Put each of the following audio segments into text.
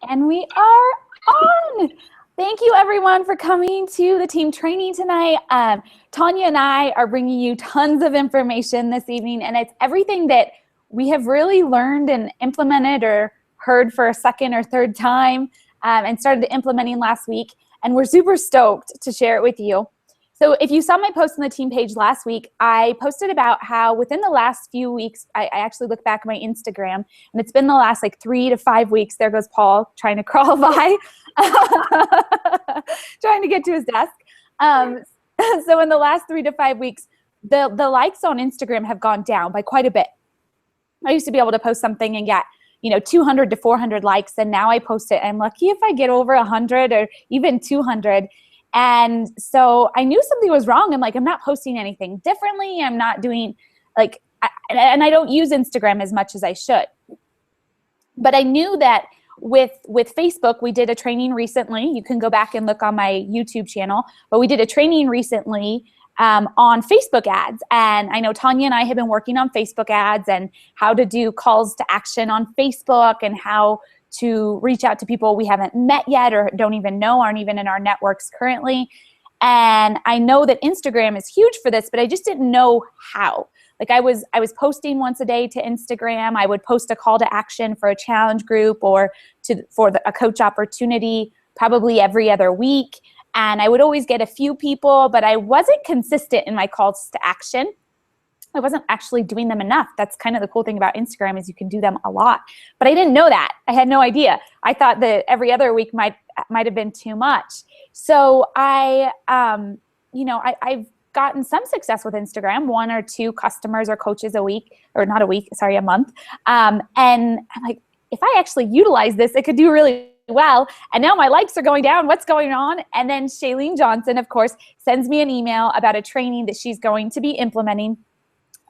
And we are on. Thank you everyone for coming to the team training tonight. Tanya and I are bringing you tons of information this evening, and it's everything that we have really learned and implemented or heard for a second or third time and started implementing last week. And we're super stoked to share it with you. So if you saw my post on the team page last week, I posted about how within the last few weeks, I actually looked back at my Instagram, and it's been the last like 3 to 5 weeks. There goes Paul trying to crawl by, trying to get to his desk. So in the last 3 to 5 weeks, the likes on Instagram have gone down by quite a bit. I used to be able to post something and get 200 to 400 likes, and now I post it. I'm lucky if I get over 100 or even 200. And so I knew something was wrong. I'm like, I'm not posting anything differently. I'm not doing and I don't use Instagram as much as I should. But I knew that with Facebook, we did a training recently. You can go back and look on my YouTube channel, but we did a training recently on Facebook ads. And I know Tanya and I have been working on Facebook ads and how to do calls to action on Facebook and how to reach out to people we haven't met yet or don't even know, aren't even in our networks currently. And I know that Instagram is huge for this, but I just didn't know how. Like I was posting once a day to Instagram. I would post a call to action for a challenge group or for a coach opportunity probably every other week. And I would always get a few people, but I wasn't consistent in my calls to action. I wasn't actually doing them enough. That's kind of the cool thing about Instagram is you can do them a lot. But I didn't know that. I had no idea. I thought that every other week might have been too much. So I've gotten some success with Instagram, 1 or 2 customers or coaches a week, or not a week, sorry, a month. And I'm like, if I actually utilize this, it could do really well. And now my likes are going down. What's going on? And then Shailene Johnson, of course, sends me an email about a training that she's going to be implementing,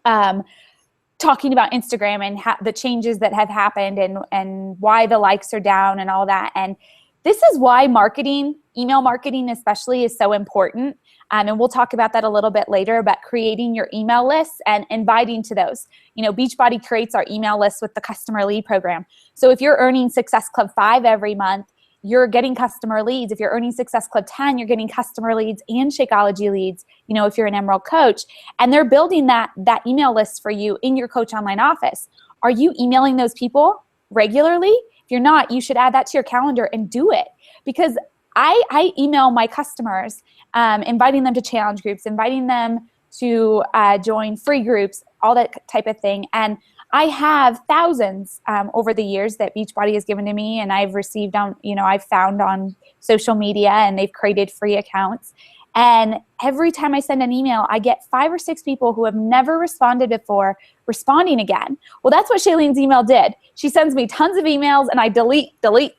talking about Instagram and the changes that have happened and why the likes are down and all that. And this is why marketing, email marketing especially, is so important. And we'll talk about that a little bit later, about creating your email lists and inviting to those. Beachbody creates our email list with the customer lead program. So if you're earning Success Club 5 every month, you're getting customer leads. If you're earning Success Club 10, you're getting customer leads and Shakeology leads, if you're an Emerald coach. And they're building that email list for you in your Coach Online office. Are you emailing those people regularly? If you're not, you should add that to your calendar and do it. Because I email my customers, inviting them to challenge groups, inviting them to join free groups, all that type of thing. And I have thousands over the years that Beachbody has given to me, and I've received I've found on social media, and they've created free accounts. And every time I send an email, I get 5 or 6 people who have never responded before responding again. Well, that's what Shailene's email did. She sends me tons of emails, and I delete. And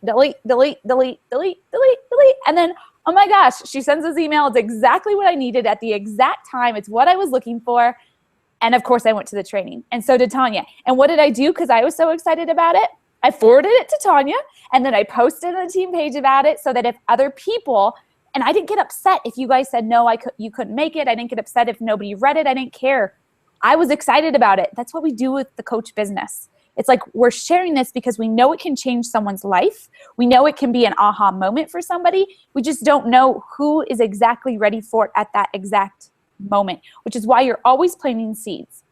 then, oh my gosh, she sends this email. It's exactly what I needed at the exact time. It's what I was looking for. And of course, I went to the training, and so did Tanya. And what did I do? Because I was so excited about it, I forwarded it to Tanya, and then I posted on the team page about it so that if other people, and I didn't get upset if you guys said, no, you couldn't make it. I didn't get upset if nobody read it. I didn't care. I was excited about it. That's what we do with the coach business. It's like we're sharing this because we know it can change someone's life. We know it can be an aha moment for somebody. We just don't know who is exactly ready for it at that exact moment, which is why you're always planting seeds.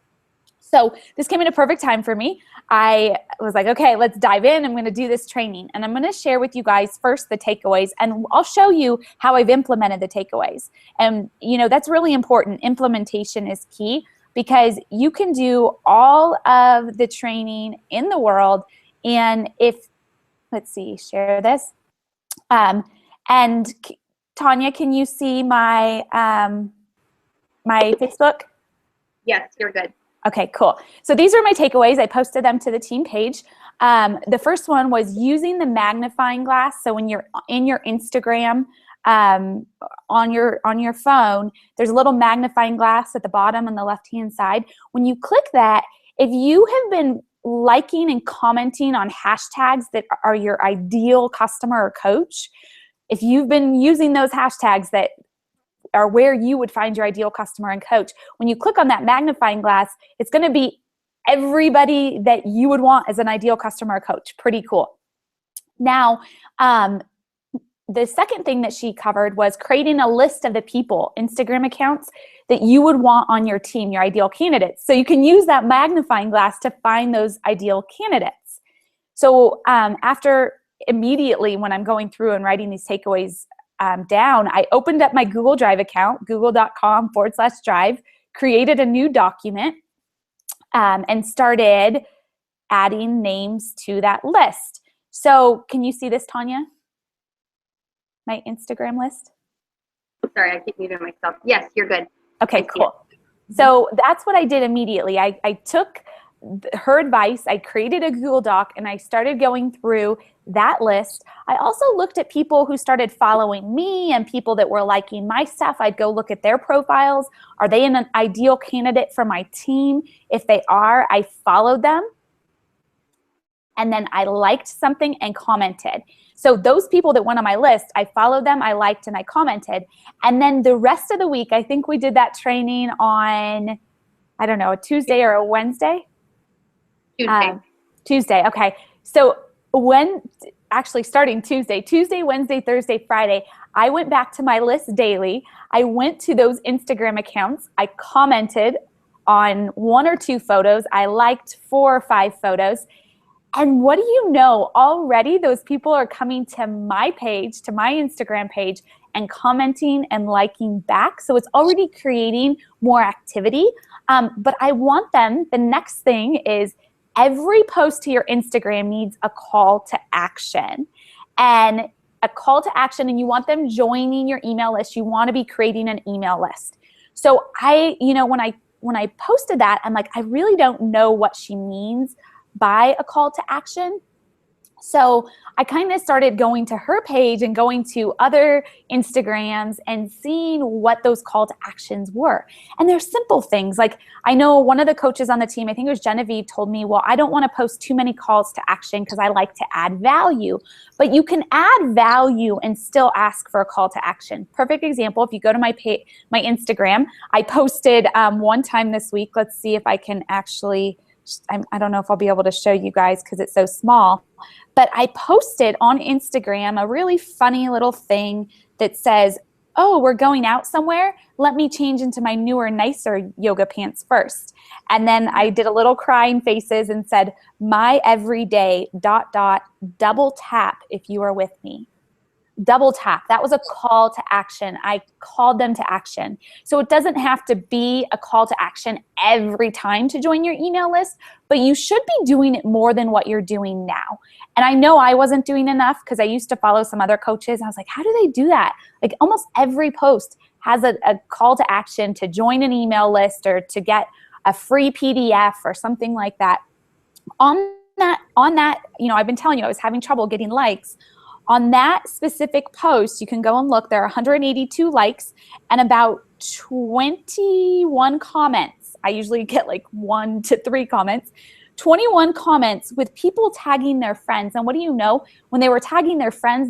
So this came in a perfect time for me. I was like, okay, let's dive in. I'm going to do this training, and I'm going to share with you guys first the takeaways, and I'll show you how I've implemented the takeaways. And that's really important. Implementation is key, because you can do all of the training in the world, and let's see, share this. And Tanya, can you see my my Facebook? Yes, you're good. Okay, cool. So these are my takeaways. I posted them to the team page. The first one was using the magnifying glass. So when you're in your Instagram on your phone, there's a little magnifying glass at the bottom on the left-hand side. When you click that, if you have been liking and commenting on hashtags that are your ideal customer or coach, if you've been using those hashtags that are where you would find your ideal customer and coach, when you click on that magnifying glass, it's going to be everybody that you would want as an ideal customer or coach. Pretty cool. Now, the second thing that she covered was creating a list of the people, Instagram accounts, that you would want on your team, your ideal candidates. So you can use that magnifying glass to find those ideal candidates. So after immediately when I'm going through and writing these takeaways down, I opened up my Google Drive account, google.com/drive, created a new document, and started adding names to that list. So can you see this, Tanya? My Instagram list? Sorry, I keep muting myself. Yes, you're good. Okay, cool. So that's what I did immediately. I took her advice, I created a Google Doc, and I started going through that list. I also looked at people who started following me and people that were liking my stuff. I'd go look at their profiles. Are they an ideal candidate for my team? If they are, I followed them. And then I liked something and commented. So those people that went on my list, I followed them, I liked, and I commented. And then the rest of the week, I think we did that training on, I don't know, a Tuesday or a Wednesday? Tuesday. Tuesday, okay. So starting Tuesday, Wednesday, Thursday, Friday, I went back to my list daily. I went to those Instagram accounts. I commented on 1 or 2 photos. I liked 4 or 5 photos. And what do you know? Already those people are coming to my page, to my Instagram page, and commenting and liking back. So it's already creating more activity. But I want them, the next thing is every post to your Instagram needs a call to action. And a call to action, and you want them joining your email list. You want to be creating an email list. So when I posted that, I'm like, I really don't know what she means by a call to action. So I kind of started going to her page and going to other Instagrams and seeing what those call to actions were. And they're simple things. Like I know one of the coaches on the team, I think it was Genevieve, told me, well, I don't want to post too many calls to action because I like to add value. But you can add value and still ask for a call to action. Perfect example, if you go to my Instagram, I posted one time this week. Let's see if I can actually, I don't know if I'll be able to show you guys because it's so small. But I posted on Instagram a really funny little thing that says, oh, we're going out somewhere. Let me change into my newer, nicer yoga pants first. And then I did a little crying faces and said, my everyday ... double tap if you are with me. Double tap. That was a call to action. I called them to action. So it doesn't have to be a call to action every time to join your email list, but you should be doing it more than what you're doing now. And I know I wasn't doing enough because I used to follow some other coaches. I was like, how do they do that? Like almost every post has a call to action to join an email list or to get a free PDF or something like that. On that, I've been telling you I was having trouble getting likes. On that specific post, you can go and look. There are 182 likes and about 21 comments. I usually get like 1 to 3 comments. 21 comments with people tagging their friends. And what do you know? When they were tagging their friends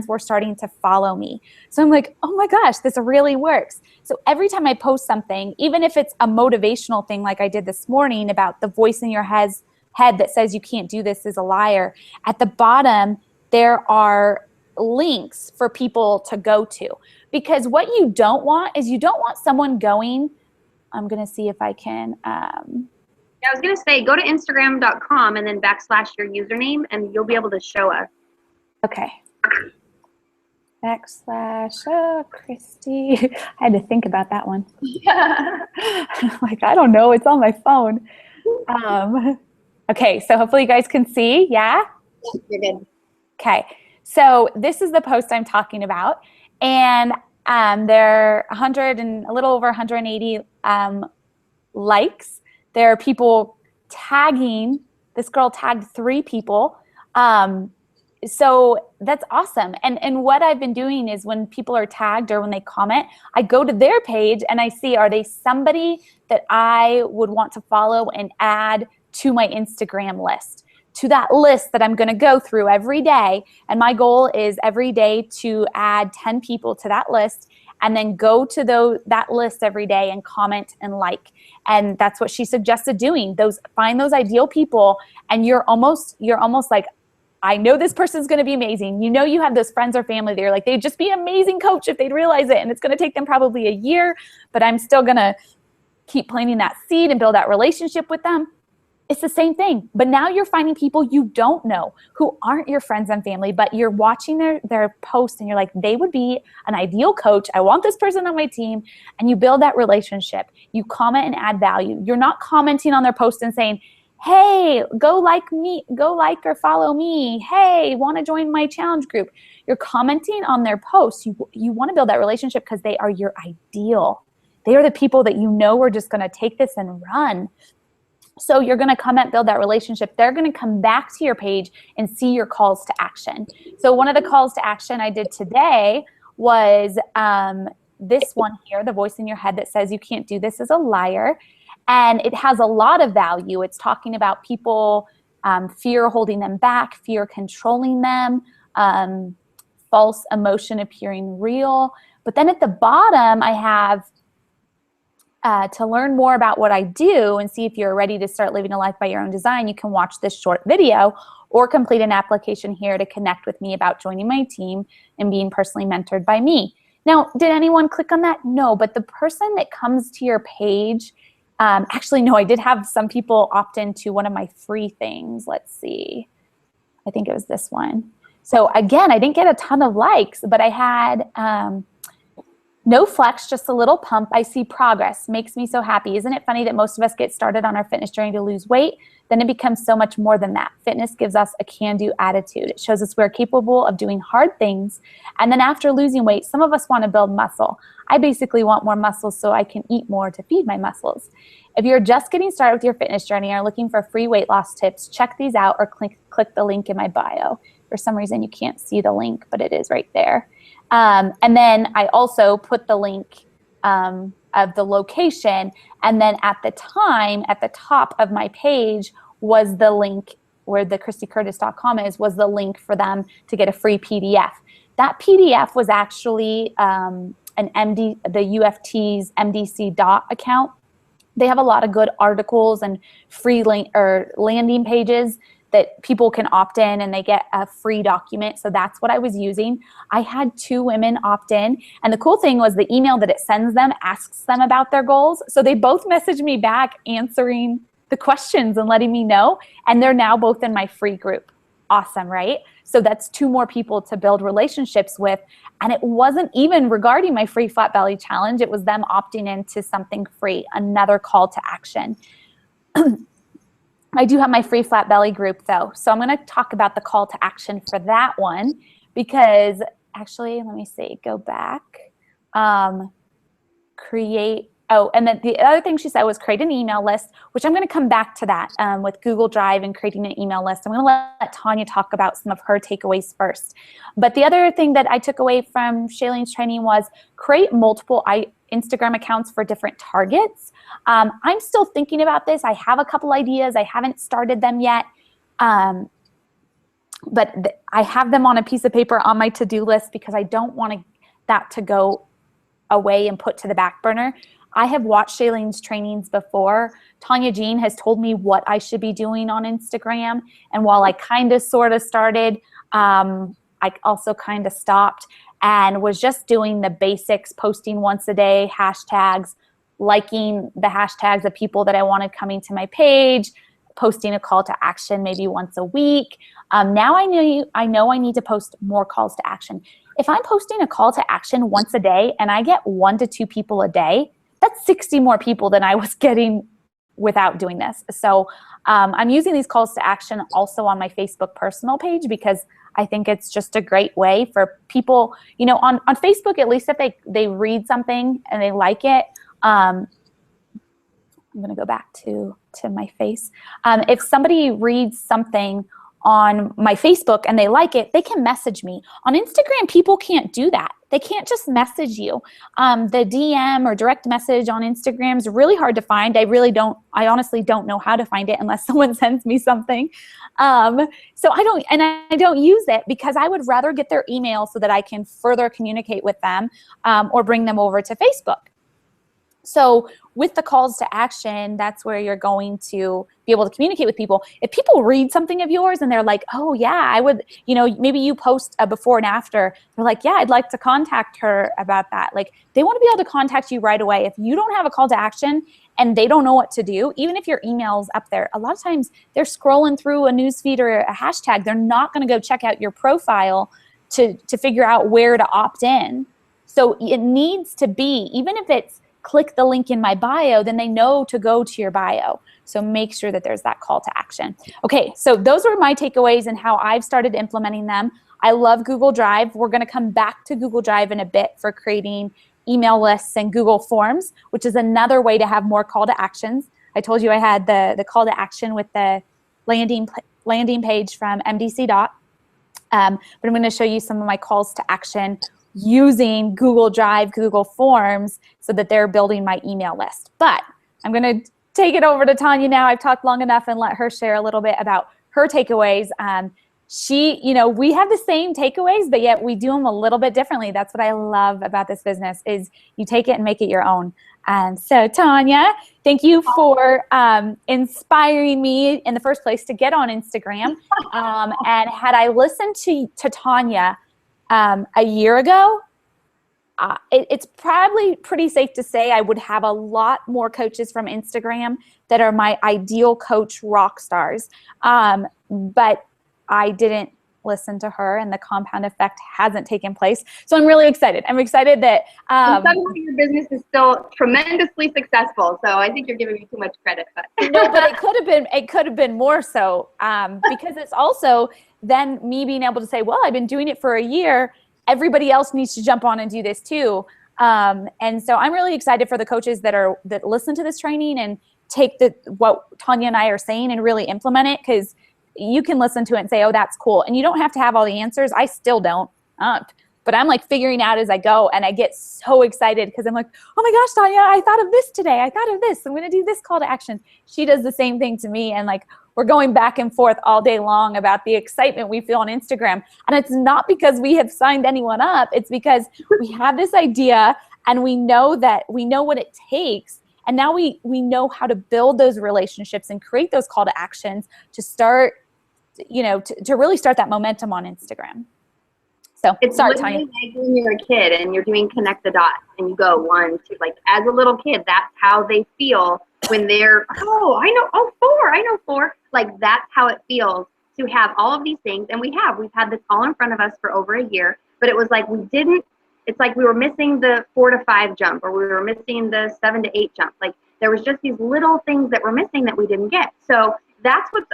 were starting to follow me. So I'm like, oh my gosh, this really works. So every time I post something, even if it's a motivational thing like I did this morning about the voice in your head that says you can't do this is a liar, at the bottom, there are links for people to go to. Because what you don't want is you don't want someone going, I'm going to see if I can. I was going to say, go to Instagram.com and then / your username, and you'll be able to show us. Okay. / Christy. I had to think about that one. Yeah. Like, I don't know. It's on my phone. Okay. So hopefully you guys can see. Yeah? You're good. Okay, so this is the post I'm talking about, and there are 100 and a little over 180 likes. There are people tagging. This girl tagged 3 people, so that's awesome. And what I've been doing is when people are tagged or when they comment, I go to their page and I see, are they somebody that I would want to follow and add to my Instagram list? To that list that I'm going to go through every day. And my goal is every day to add 10 people to that list and then go to that list every day and comment and like. And that's what she suggested doing. Find those ideal people, and you're almost like I know this person's going to be amazing. You know, you have those friends or family that you're like, they'd just be an amazing coach if they'd realize it. And it's going to take them probably a year, but I'm still going to keep planting that seed and build that relationship with them. It's the same thing. But now you're finding people you don't know who aren't your friends and family, but you're watching their posts and you're like, they would be an ideal coach. I want this person on my team. And you build that relationship. You comment and add value. You're not commenting on their post and saying, hey, go like me, go like or follow me. Hey, want to join my challenge group? You're commenting on their posts. You want to build that relationship because they are your ideal. They are the people that you know are just going to take this and run. So you're going to comment, build that relationship. They're going to come back to your page and see your calls to action. So one of the calls to action I did today was this one here, the voice in your head that says you can't do this is a liar. And it has a lot of value. It's talking about people, fear holding them back, fear controlling them, false emotion appearing real. But then at the bottom, I have to learn more about what I do and see if you're ready to start living a life by your own design, you can watch this short video or complete an application here to connect with me about joining my team and being personally mentored by me. Now, did anyone click on that? No, but the person that comes to your page, actually, no, I did have some people opt into one of my free things. Let's see. I think it was this one. So again, I didn't get a ton of likes, but I had no flex, just a little pump. I see progress. Makes me so happy. Isn't it funny that most of us get started on our fitness journey to lose weight? Then it becomes so much more than that. Fitness gives us a can-do attitude. It shows us we're capable of doing hard things. And then after losing weight, some of us want to build muscle. I basically want more muscles so I can eat more to feed my muscles. If you're just getting started with your fitness journey or looking for free weight loss tips, check these out or click the link in my bio. For some reason, you can't see the link, but it is right there. And then I also put the link of the location. And then at the time, at the top of my page was the link where the ChristyCurtis.com was the link for them to get a free PDF. That PDF was actually the UFT's MDC Dot account. They have a lot of good articles and free link or landing pages that people can opt in and they get a free document. So that's what I was using. I had 2 women opt in. And the cool thing was the email that it sends them asks them about their goals. So they both messaged me back answering the questions and letting me know. And they're now both in my free group. Awesome, right? So that's 2 more people to build relationships with. And it wasn't even regarding my free flat belly challenge. It was them opting into something free, another call to action. I do have my free flat belly group though. So I'm going to talk about the call to action for that one because actually, let me see, go back, create. Oh, and then the other thing she said was create an email list, which I'm going to come back to that with Google Drive and creating an email list. I'm going to let Tanya talk about some of her takeaways first. But the other thing that I took away from Shailene's training was create multiple Instagram accounts for different targets. I'm still thinking about this. I have a couple ideas. I haven't started them yet. But I have them on a piece of paper on my to-do list because I don't want that to go away and put to the back burner. I have watched Shailene's trainings before. Tanya Jean has told me what I should be doing on Instagram. And while I kind of sort of started, I also kind of stopped and was just doing the basics, posting once a day, hashtags, liking the hashtags of people that I wanted coming to my page, posting a call to action maybe once a week. Now I know I need to post more calls to action. If I'm posting a call to action once a day and I get 1 to 2 people a day, that's 60 more people than I was getting without doing this. So I'm using these calls to action also on my Facebook personal page because I think it's just a great way for people, on Facebook, at least if they read something and they like it. I'm going to go back to my face. If somebody reads something on my Facebook and they like it, they can message me. On Instagram, people can't do that. They can't just message you. The DM or direct message on Instagram is really hard to find. I honestly don't know how to find it unless someone sends me something. So I don't use it because I would rather get their email so that I can further communicate with them or bring them over to Facebook. So with the calls to action, that's where you're going to be able to communicate with people. If people read something of yours and they're like, oh yeah, I would, maybe you post a before and after, they're like, yeah, I'd like to contact her about that. Like they want to be able to contact you right away. If you don't have a call to action and they don't know what to do, even if your email's up there, a lot of times they're scrolling through a newsfeed or a hashtag. They're not going to go check out your profile to figure out where to opt in. So it needs to be, even if it's click the link in my bio, then they know to go to your bio. So make sure that there's that call to action. Okay, so those were my takeaways and how I've started implementing them. I love Google Drive. We're going to come back to Google Drive in a bit for creating email lists and Google Forms, which is another way to have more call to actions. I told you I had the call to action with the landing page from MDC Dot. But I'm going to show you some of my calls to action using Google Drive, Google Forms, so that they're building my email list. But I'm going to take it over to Tanya now. I've talked long enough and let her share a little bit about her takeaways. We have the same takeaways, but yet we do them a little bit differently. That's what I love about this business is you take it and make it your own. So Tanya, thank you for inspiring me in the first place to get on Instagram. And had I listened to Tanya a year ago, it's probably pretty safe to say I would have a lot more coaches from Instagram that are my ideal coach rock stars. But I didn't listen to her and the compound effect hasn't taken place. So I'm really excited. I'm excited that somehow your business is still tremendously successful. So I think you're giving me too much credit. But no, but it could have been more so because it's also then me being able to say, well, I've been doing it for a year. Everybody else needs to jump on and do this too. And so I'm really excited for the coaches that listen to this training and take what Tanya and I are saying and really implement it, because you can listen to it and say, oh, that's cool. And you don't have to have all the answers. I still don't. But I'm like figuring out as I go, and I get so excited because I'm like, oh my gosh, Tanya, I thought of this today. I thought of this. I'm going to do this call to action. She does the same thing to me. And like, we're going back and forth all day long about the excitement we feel on Instagram. And it's not because we have signed anyone up. It's because we have this idea and we know what it takes. And now we know how to build those relationships and create those call to actions to start, to really start that momentum on Instagram. So it's sorry, literally Tanya. like when you're a kid and you're doing connect the dots and you go 1, 2, like as a little kid, that's how they feel when they're, I know 4. Like that's how it feels to have all of these things. And we've had this all in front of us for over a year, but it was like it's like we were missing the 4 to 5 jump, or we were missing the 7 to 8 jump. Like there was just these little things that were missing that we didn't get. So that's what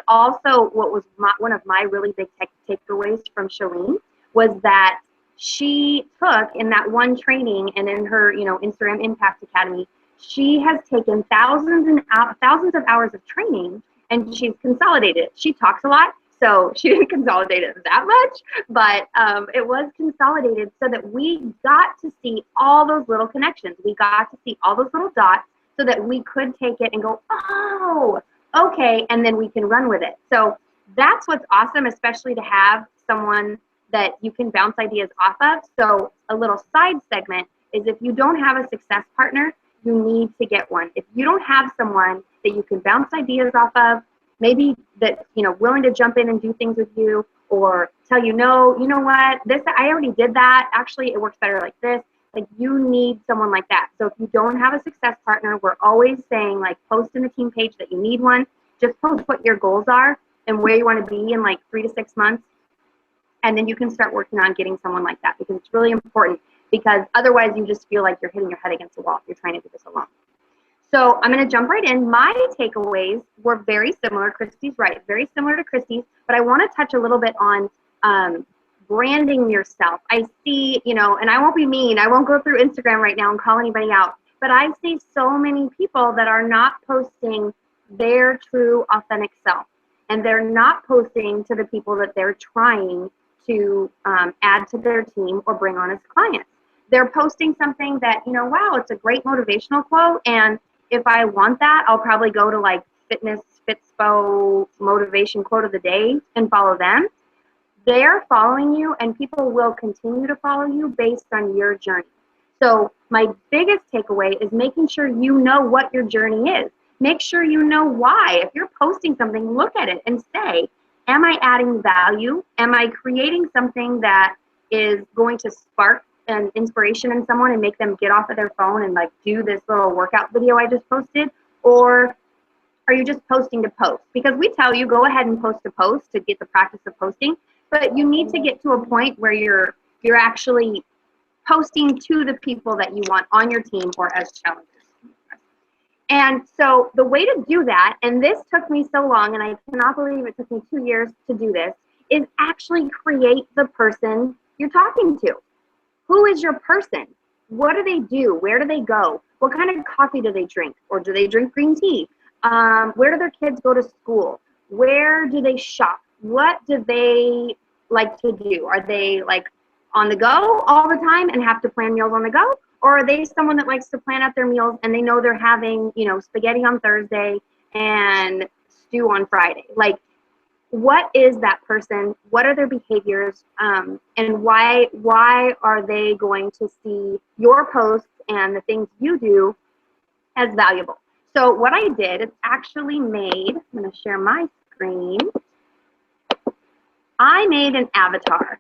was one of my really big takeaways from Shalene, was that she took in that one training and in her, Instagram Impact Academy, she has taken thousands of hours of training and she's consolidated. She talks a lot, so she didn't consolidate it that much, but it was consolidated so that we got to see all those little connections. We got to see all those little dots so that we could take it and go, oh, okay, and then we can run with it. So that's what's awesome, especially to have someone that you can bounce ideas off of. So a little side segment is, if you don't have a success partner, you need to get one. If you don't have someone that you can bounce ideas off of, maybe that, willing to jump in and do things with you, or tell you, no, you know what, I already did that. Actually, it works better like this. Like, you need someone like that. So if you don't have a success partner, we're always saying, like, post in the team page that you need one. Just post what your goals are and where you want to be in like 3 to 6 months. And then you can start working on getting someone like that, because it's really important, because otherwise you just feel like you're hitting your head against the wall if you're trying to do this alone. So I'm going to jump right in. My takeaways were very similar. Christy's right, very similar to Christy's, but I want to touch a little bit on branding yourself. I see, and I won't be mean. I won't go through Instagram right now and call anybody out, but I see so many people that are not posting their true, authentic self, and they're not posting to the people that they're trying to add to their team or bring on as clients. They're posting something that, wow, it's a great motivational quote, and if I want that, I'll probably go to like Fitspo motivation quote of the day and follow them. They're following you, and people will continue to follow you based on your journey. So my biggest takeaway is making sure you know what your journey is. Make sure you know why. If you're posting something, look at it and say, am I adding value? Am I creating something that is going to spark an inspiration in someone and make them get off of their phone and like do this little workout video I just posted? Or are you just posting to post? Because we tell you, go ahead and post to post to get the practice of posting, but you need to get to a point where you're actually posting to the people that you want on your team or as challengers. And so the way to do that, and this took me so long, and I cannot believe it took me 2 years to do this, is actually create the person you're talking to. Who is your person? What do they do? Where do they go? What kind of coffee do they drink? Or do they drink green tea? Where do their kids go to school? Where do they shop? What do they like to do? Are they like on the go all the time and have to plan meals on the go? Or are they someone that likes to plan out their meals and they know they're having, you know, spaghetti on Thursday and stew on Friday? Like, what is that person? What are their behaviors? And why are they going to see your posts and the things you do as valuable? So what I did is actually made, I'm going to share my screen. I made an avatar,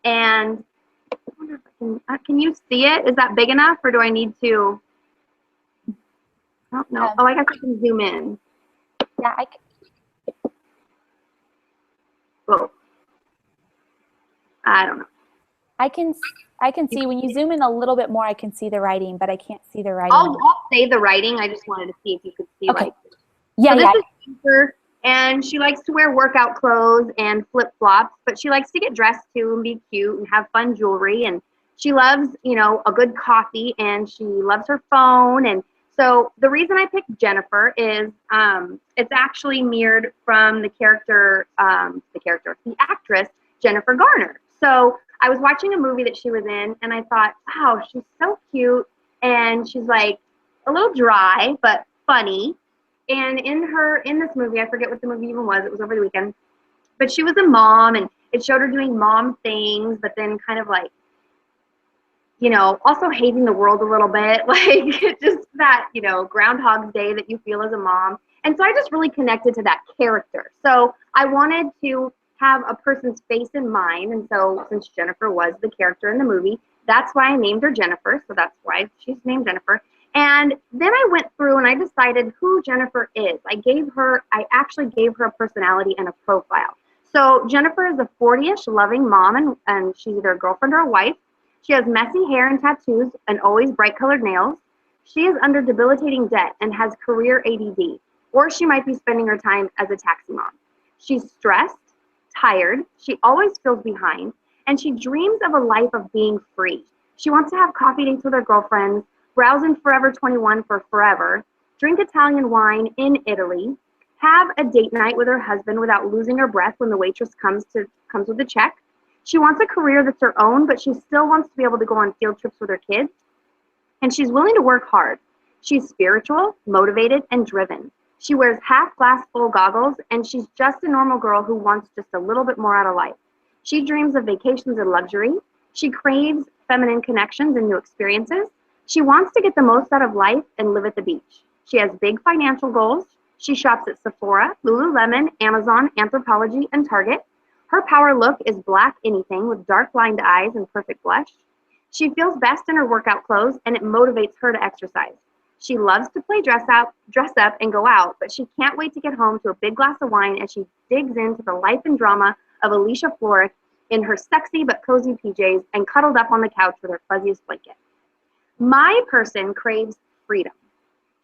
and I wonder if can you see it? Is that big enough, or do I need to? I don't know. Oh, I guess I can zoom in. Yeah, I can. Whoa. I don't know. I can see when you zoom in a little bit more, I can see the writing, but I can't see the writing. I'll say the writing. I just wanted to see if you could see. Okay. Like. Yeah, so yeah. This is Jennifer, and she likes to wear workout clothes and flip-flops, but she likes to get dressed too and be cute and have fun jewelry, and she loves, you know, a good coffee, and she loves her phone. And so the reason I picked Jennifer is it's actually mirrored from the actress Jennifer Garner. So I was watching a movie that she was in, and I thought, wow, she's so cute, and she's like a little dry but funny. And in this movie, I forget what the movie even was. It was over the weekend, but she was a mom, and it showed her doing mom things, but then kind of like, you know, also hating the world a little bit, like just that, you know, Groundhog's Day that you feel as a mom. And so I just really connected to that character. So I wanted to have a person's face in mind. And so since Jennifer was the character in the movie, that's why I named her Jennifer. So that's why she's named Jennifer. And then I went through and I decided who Jennifer is. I actually gave her a personality and a profile. So Jennifer is a 40-ish loving mom, and she's either a girlfriend or a wife. She has messy hair and tattoos and always bright colored nails. She is under debilitating debt and has career ADD, or she might be spending her time as a taxi mom. She's stressed, tired, she always feels behind, and she dreams of a life of being free. She wants to have coffee dates with her girlfriends, browse in Forever 21 for forever, drink Italian wine in Italy, have a date night with her husband without losing her breath when the waitress comes with a check. She wants a career that's her own, but she still wants to be able to go on field trips with her kids. And she's willing to work hard. She's spiritual, motivated, and driven. She wears half glass full goggles, and she's just a normal girl who wants just a little bit more out of life. She dreams of vacations and luxury. She craves feminine connections and new experiences. She wants to get the most out of life and live at the beach. She has big financial goals. She shops at Sephora, Lululemon, Amazon, Anthropologie, and Target. Her power look is black anything with dark lined eyes and perfect blush. She feels best in her workout clothes, and it motivates her to exercise. She loves to play dress up and go out, but she can't wait to get home to a big glass of wine as she digs into the life and drama of Alicia Florrick in her sexy but cozy PJs and cuddled up on the couch with her fuzziest blanket. My person craves freedom.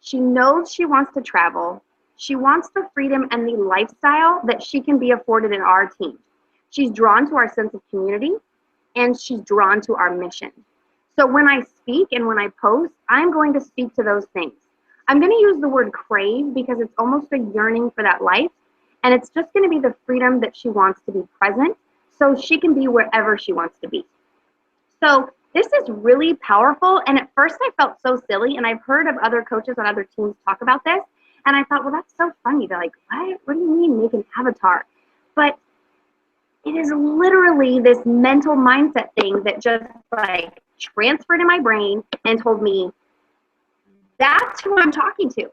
She knows she wants to travel. She wants the freedom and the lifestyle that she can be afforded in our team. She's drawn to our sense of community, and she's drawn to our mission. So when I speak and when I post, I'm going to speak to those things. I'm going to use the word crave because it's almost a yearning for that life, and it's just going to be the freedom that she wants to be present so she can be wherever she wants to be. So this is really powerful, and at first I felt so silly, and I've heard of other coaches on other teams talk about this, and I thought, well, that's so funny. They're like, what do you mean make an avatar? But it is literally this mental mindset thing that just like transferred in my brain and told me, that's who I'm talking to.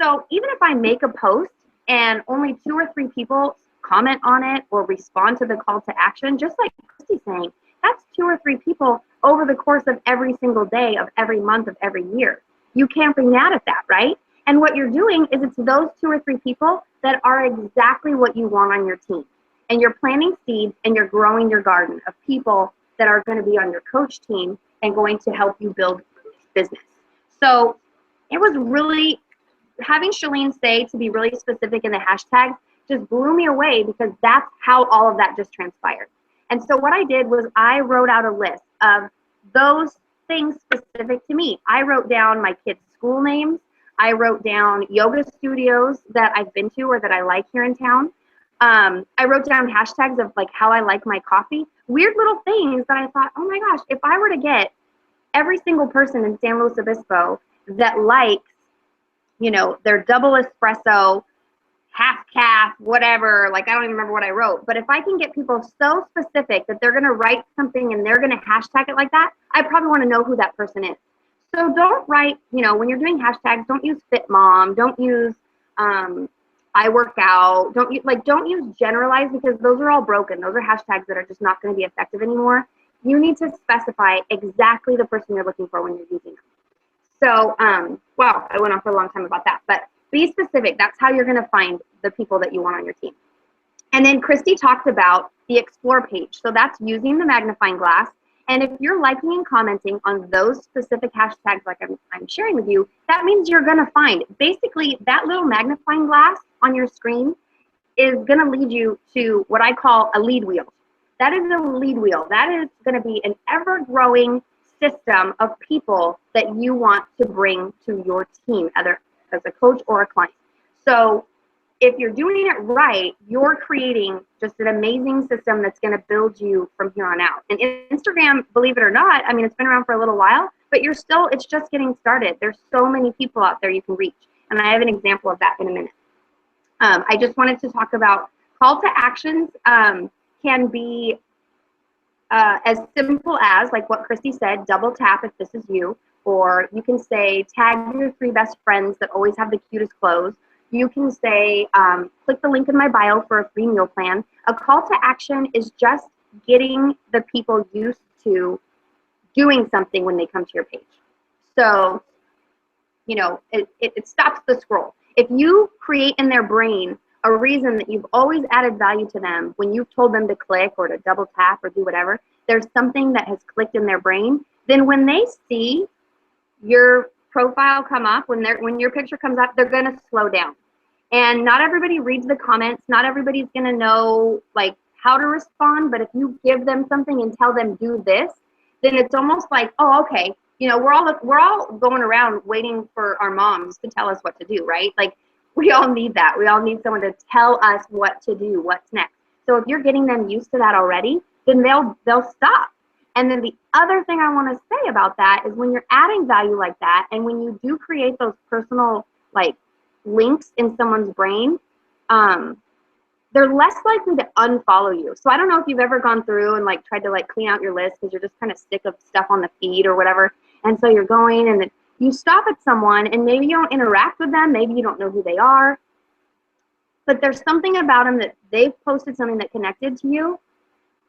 So even if I make a post and only 2 or 3 people comment on it or respond to the call to action, just like Christy's saying, that's 2 or 3 people over the course of every single day of every month of every year. You can't be mad at that, right? And what you're doing is it's those 2 or 3 people that are exactly what you want on your team. And you're planting seeds and you're growing your garden of people that are going to be on your coach team and going to help you build business. So it was really, having Chalene say to be really specific in the hashtags just blew me away, because that's how all of that just transpired. And so what I did was I wrote out a list of those things specific to me. I wrote down my kids' school names. I wrote down yoga studios that I've been to or that I like here in town. I wrote down hashtags of like how I like my coffee. Weird little things that I thought, oh my gosh, if I were to get every single person in San Luis Obispo that likes, you know, their double espresso, half calf, whatever, like I don't even remember what I wrote, but if I can get people so specific that they're going to write something and they're going to hashtag it like that, I probably want to know who that person is. So don't write, you know, when you're doing hashtags, don't use fit mom, don't use I work out, don't use generalize, because those are all broken. Those are hashtags that are just not going to be effective anymore. You need to specify exactly the person you're looking for when you're using them. So, wow, I went on for a long time about that, but be specific. That's how you're going to find the people that you want on your team. And then Christy talked about the explore page. So that's using the magnifying glass. And if you're liking and commenting on those specific hashtags like I'm sharing with you, that means you're going to find basically that little magnifying glass on your screen is going to lead you to what I call a lead wheel. That is a lead wheel. That is going to be an ever-growing system of people that you want to bring to your team, either as a coach or a client. So if you're doing it right, you're creating just an amazing system that's going to build you from here on out. And Instagram, believe it or not, I mean, it's been around for a little while, but it's just getting started. There's so many people out there you can reach. And I have an example of that in a minute. I just wanted to talk about call to actions can be as simple as, like what Christy said, double tap if this is you, or you can say tag your 3 best friends that always have the cutest clothes. You can say click the link in my bio for a free meal plan. A call to action is just getting the people used to doing something when they come to your page. So, you know, it stops the scroll. If you create in their brain a reason that you've always added value to them when you've told them to click or to double tap or do whatever, there's something that has clicked in their brain, then when they see your profile come up, when your picture comes up, they're going to slow down. And not everybody reads the comments. Not everybody's going to know like how to respond, but if you give them something and tell them do this, then it's almost like, oh, okay, you know, we're all going around waiting for our moms to tell us what to do, right? Like we all need that. We all need someone to tell us what to do, what's next. So if you're getting them used to that already, then they'll stop. And then the other thing I want to say about that is when you're adding value like that, and when you do create those personal like links in someone's brain, they're less likely to unfollow you. So I don't know if you've ever gone through and like tried to like clean out your list because you're just kind of sick of stuff on the feed or whatever. And so you're going and then you stop at someone and maybe you don't interact with them. Maybe you don't know who they are. But there's something about them that they've posted something that connected to you.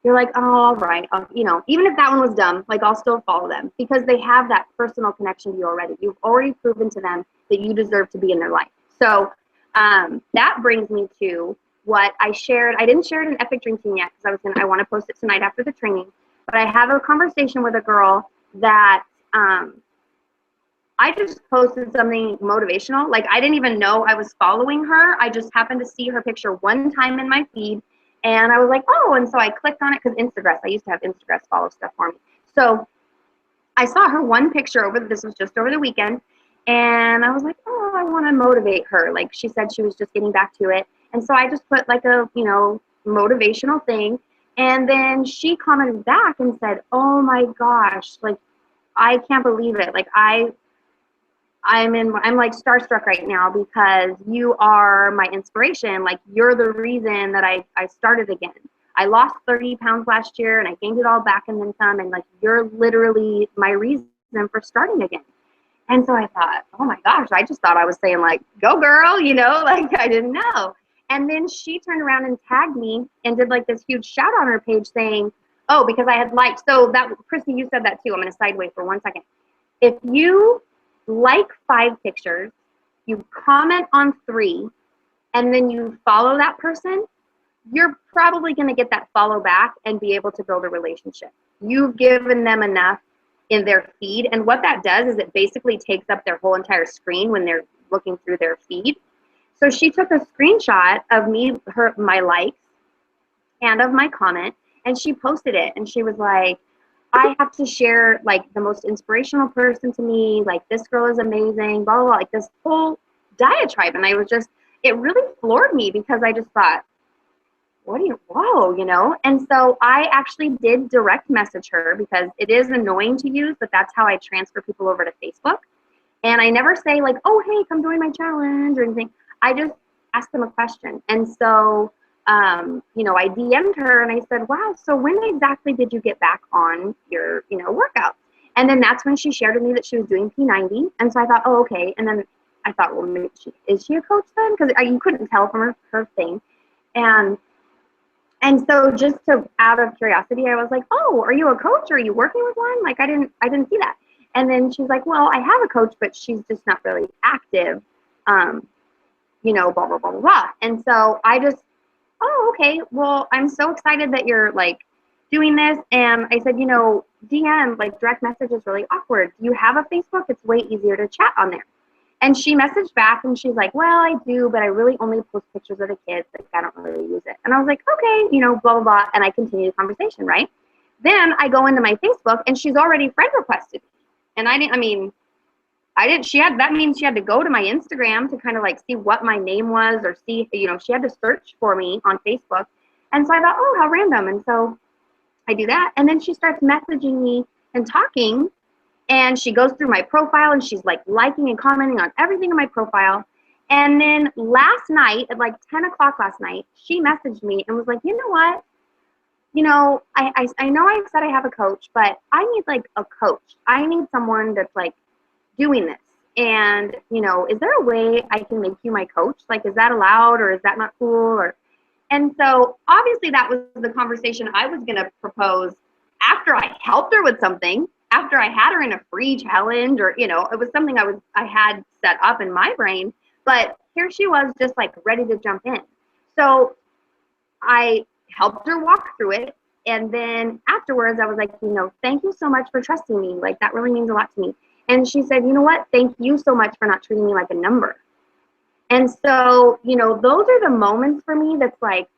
You're like, oh, all right. You know, even if that one was dumb, like I'll still follow them because they have that personal connection to you already. You've already proven to them that you deserve to be in their life. So that brings me to what I shared. I didn't share it in Epic Drinking yet because I want to post it tonight after the training. But I have a conversation with a girl that I just posted something motivational. Like I didn't even know I was following her. I just happened to see her picture one time in my feed. And I was like, oh, and so I clicked on it because Instagress, I used to have Instagress follow stuff for me. So I saw her one picture this was just over the weekend. And I was like, oh, I want to motivate her. Like she said she was just getting back to it. And so I just put like a, you know, motivational thing. And then she commented back and said, oh my gosh, like, I can't believe it. Like I'm like starstruck right now because you are my inspiration. Like you're the reason that I started again. I lost 30 pounds last year and I gained it all back and then some. And like, you're literally my reason for starting again. And so I thought, oh my gosh, I just thought I was saying like, go girl, you know, like I didn't know. And then she turned around and tagged me and did like this huge shout out on her page saying, oh, because I had liked. So that, Christy, you said that too. I'm going to sideway for 1 second. If you like 5 pictures, you comment on 3, and then you follow that person, you're probably going to get that follow back and be able to build a relationship. You've given them enough in their feed. And what that does is it basically takes up their whole entire screen when they're looking through their feed. So she took a screenshot of my likes and of my comment, and she posted it. And she was like, I have to share like the most inspirational person to me. Like, this girl is amazing, blah, blah, blah, like this whole diatribe. And I was just, it really floored me because I just thought, whoa, you know? And so I actually did direct message her because it is annoying to use, but that's how I transfer people over to Facebook. And I never say like, oh, hey, come join my challenge or anything. I just ask them a question. And so, you know, I DM'd her and I said, wow, so when exactly did you get back on your, you know, workout? And then that's when she shared with me that she was doing P90. And so I thought, oh, okay. And then I thought, well, maybe is she a coach then? Because you couldn't tell from her thing. And so just out of curiosity, I was like, oh, are you a coach? Or are you working with one? Like, I didn't see that. And then she's like, well, I have a coach, but she's just not really active, you know, blah, blah, blah, blah, blah. And so I just, oh, okay, well, I'm so excited that you're like doing this. And I said, you know, DM, like direct message is really awkward. Do you have a Facebook? It's way easier to chat on there. And she messaged back and she's like, well, I do, but I really only post pictures of the kids. Like, I don't really use it. And I was like, okay, you know, blah, blah, blah. And I continue the conversation, right? Then I go into my Facebook and she's already friend requested me. And that means she had to go to my Instagram to kind of like see what my name was or see, you know, she had to search for me on Facebook. And so I thought, oh, how random. And so I do that. And then she starts messaging me and talking. And she goes through my profile and she's like liking and commenting on everything in my profile. And then last night at like 10 o'clock last night, she messaged me and was like, you know what? You know, I know I said I have a coach, but I need like a coach. I need someone that's like doing this. And, you know, is there a way I can make you my coach? Like, is that allowed or is that not cool? And so obviously that was the conversation I was going to propose after I helped her with something. After I had her in a free challenge, or, you know, it was something I had set up in my brain, but here she was just like ready to jump in. So I helped her walk through it. And then afterwards I was like, you know, thank you so much for trusting me. Like, that really means a lot to me. And she said, you know what? Thank you so much for not treating me like a number. And so, you know, those are the moments for me that's like,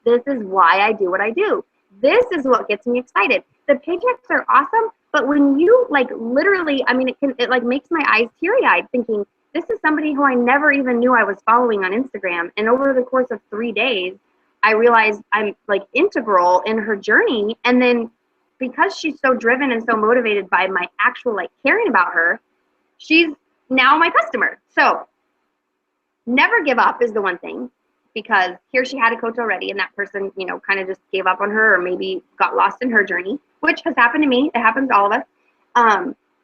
this is why I do what I do. This is what gets me excited. The paychecks are awesome. But when you like literally, I mean, it like makes my eyes teary-eyed thinking, this is somebody who I never even knew I was following on Instagram. And over the course of 3 days, I realized I'm like integral in her journey. And then because she's so driven and so motivated by my actual like caring about her, she's now my customer. So never give up is the one thing, because here she had a coach already and that person, you know, kind of just gave up on her or maybe got lost in her journey, which has happened to me. It happens to all of us.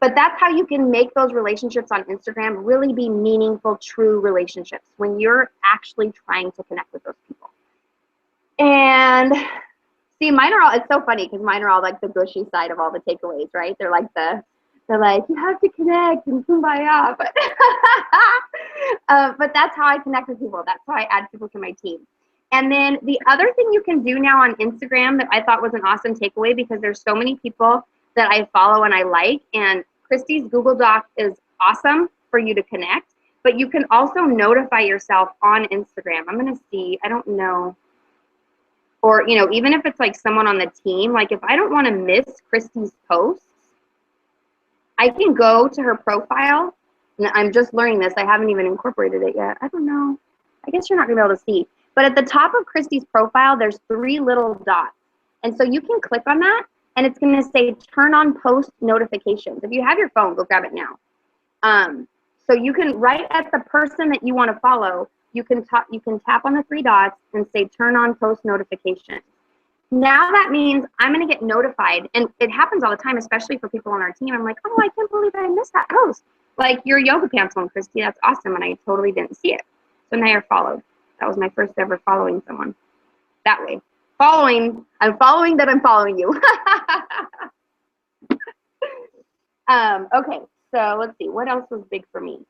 But that's how you can make those relationships on Instagram really be meaningful, true relationships when you're actually trying to connect with those people. And see, it's so funny because mine are all like the gushy side of all the takeaways, right? They're like, you have to connect and kumbaya. But that's how I connect with people. That's how I add people to my team. And then the other thing you can do now on Instagram that I thought was an awesome takeaway, because there's so many people that I follow and I like, and Christy's Google Doc is awesome for you to connect, but you can also notify yourself on Instagram. I'm going to see, I don't know. Or, you know, even if it's like someone on the team, like if I don't want to miss Christy's posts, I can go to her profile. And I'm just learning this. I haven't even incorporated it yet. I don't know. I guess you're not going to be able to see. But at the top of Christy's profile, there's 3 little dots. And so you can click on that, and it's going to say turn on post notifications. If you have your phone, go grab it now. So you can, right at the person that you want to follow, you can tap on the 3 dots and say turn on post notifications. Now that means I'm going to get notified. And it happens all the time, especially for people on our team. I'm like, oh, I can't believe I missed that post. Like your yoga pants one, Christy, that's awesome. And I totally didn't see it. So now you're followed. That was my first ever following someone that way. I'm following that I'm following you. Okay, so let's see. What else was big for me?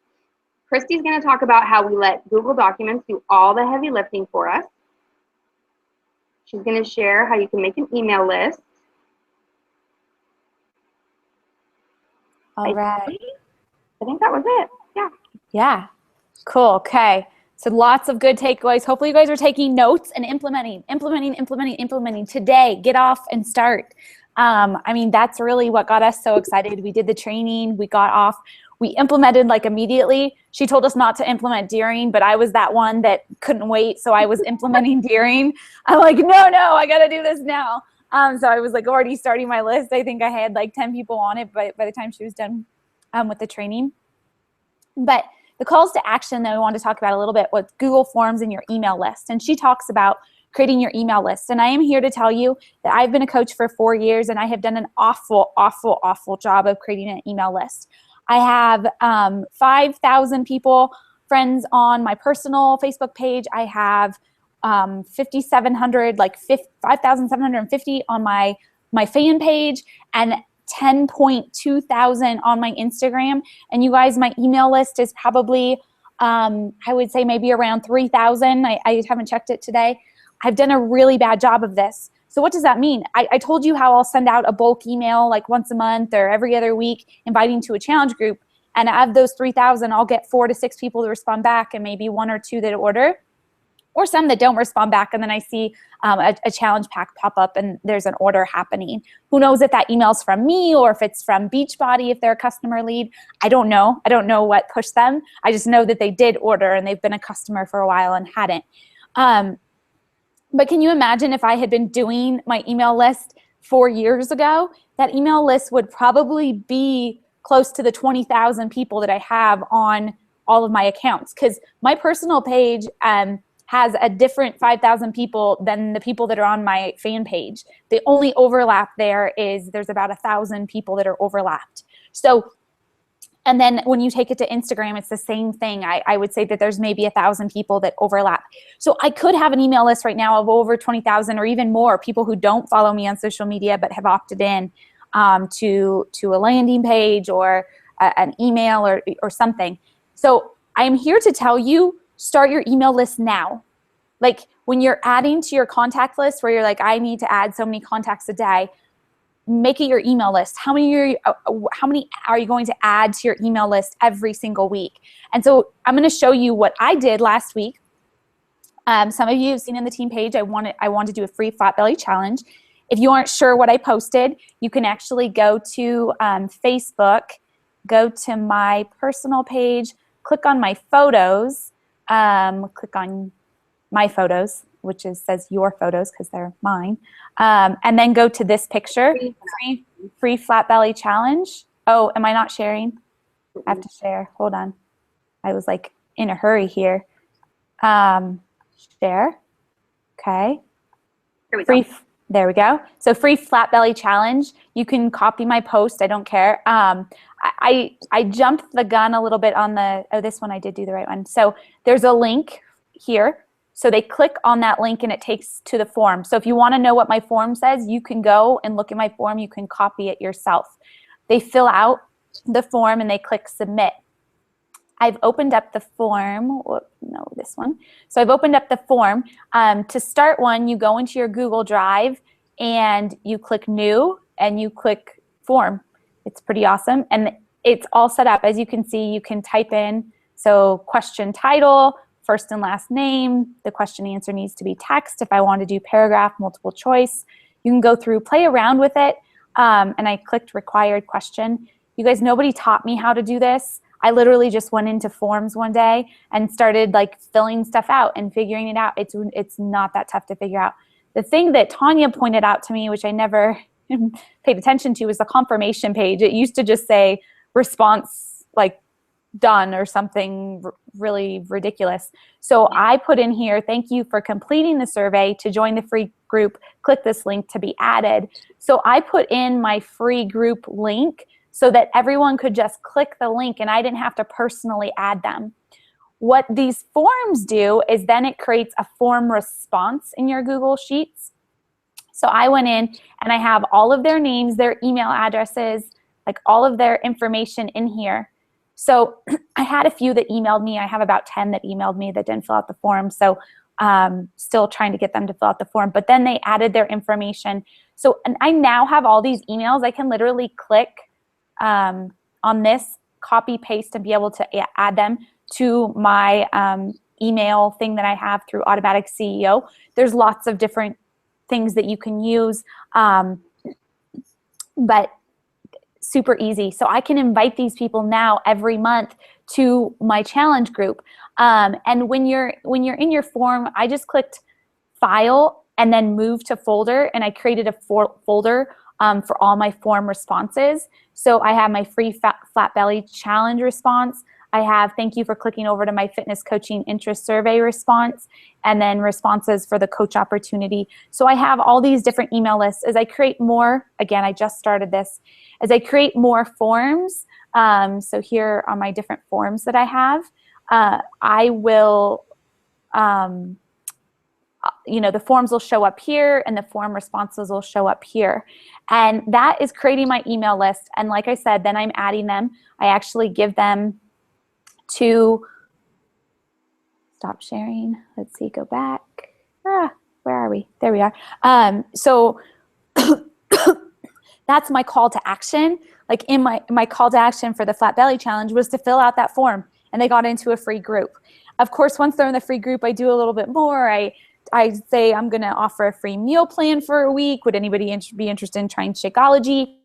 Christy's going to talk about how we let Google Documents do all the heavy lifting for us. She's going to share how you can make an email list. All right. I think that was it. Yeah. Yeah. Cool. Okay. So lots of good takeaways. Hopefully you guys are taking notes and implementing today. Get off and start. I mean, that's really what got us so excited. We did the training, we got off, we implemented like immediately. She told us not to implement during, but I was that one that couldn't wait. So I was implementing during. I'm like, no, I got to do this now. So I was like already starting my list. I think I had like 10 people on it by the time she was done with the training. But the calls to action that we wanted to talk about a little bit was Google Forms and your email list. And she talks about creating your email list. And I am here to tell you that I've been a coach for 4 years and I have done an awful job of creating an email list. I have 5,000 people, friends on my personal Facebook page. I have 5,700, like 5,750 on my fan page, and 10.2 thousand on my Instagram. And you guys, my email list is probably, I would say maybe around 3,000. I haven't checked it today. I've done a really bad job of this. So what does that mean? I told you how I'll send out a bulk email like once a month or every other week inviting to a challenge group. And out of those 3,000, I'll get 4 to 6 people to respond back and maybe 1 or 2 that order, or some that don't respond back. And then I see a challenge pack pop up and there's an order happening. Who knows if that email's from me or if it's from Beachbody, if they're a customer lead. I don't know. I don't know what pushed them. I just know that they did order and they've been a customer for a while and hadn't. But can you imagine if I had been doing my email list 4 years ago? That email list would probably be close to the 20,000 people that I have on all of my accounts, because my personal page has a different 5,000 people than the people that are on my fan page. The only overlap there is there's about 1,000 people that are overlapped. So, and then when you take it to Instagram, it's the same thing. I would say that there's maybe 1,000 people that overlap. So I could have an email list right now of over 20,000 or even more people who don't follow me on social media but have opted in to a landing page or an email or something. So I'm here to tell you, start your email list now. Like when you're adding to your contact list where you're like, I need to add so many contacts a day, make it your email list. How many are you going to add to your email list every single week? And so I'm going to show you what I did last week. Some of you have seen in the team page, I want to do a free flat belly challenge. If you aren't sure what I posted, you can actually go to Facebook, go to my personal page, click on my photos, click on my photos, which says your photos because they're mine, and then go to this picture, free flat belly challenge. Oh, am I not sharing? I have to share. Hold on. I was like in a hurry here. Share. Okay. There we go. So free flat belly challenge. You can copy my post. I don't care. I jumped the gun a little bit on this one. I did do the right one. So there's a link here. So they click on that link and it takes to the form. So if you want to know what my form says, you can go and look at my form. You can copy it yourself. They fill out the form and they click submit. I've opened up the form. No, this one. So I've opened up the form. To start one, you go into your Google Drive and you click new and you click form. It's pretty awesome. And it's all set up. As you can see, you can type in, so question title, first and last name. The question answer needs to be text. If I want to do paragraph, multiple choice, you can go through, play around with it. And I clicked required question. You guys, nobody taught me how to do this. I literally just went into forms one day and started like filling stuff out and figuring it out. It's not that tough to figure out. The thing that Tanya pointed out to me, which I never paid attention to, is the confirmation page. It used to just say response, like done or something really ridiculous. So I put in here, thank you for completing the survey. To join the free group, click this link to be added. So I put in my free group link so that everyone could just click the link and I didn't have to personally add them. What these forms do is then it creates a form response in your Google Sheets. So I went in and I have all of their names, their email addresses, like all of their information in here. So I had a few that emailed me. I have about 10 that emailed me that didn't fill out the form. So still trying to get them to fill out the form. But then they added their information. So and I now have all these emails. I can literally click on this, copy, paste, and be able to add them to my email thing that I have through Automatic CEO. There's lots of different things that you can use, but super easy. So I can invite these people now every month to my challenge group. And when you're in your form, I just clicked file and then move to folder, and I created a folder for all my form responses. So I have my free flat belly challenge response. I have thank you for clicking over to my fitness coaching interest survey response, and then responses for the coach opportunity. So I have all these different email lists. As I create more, again, I just started this, as I create more forms, so here are my different forms that I have, I will, the forms will show up here and the form responses will show up here. And that is creating my email list. And like I said, then I'm adding them. I actually give them to, stop sharing. Let's see, go back. Where are we? There we are. So that's my call to action. Like in my call to action for the Flat Belly Challenge was to fill out that form, and they got into a free group. Of course, once they're in the free group, I do a little bit more. I say I'm going to offer a free meal plan for a week. Would anybody be interested in trying Shakeology?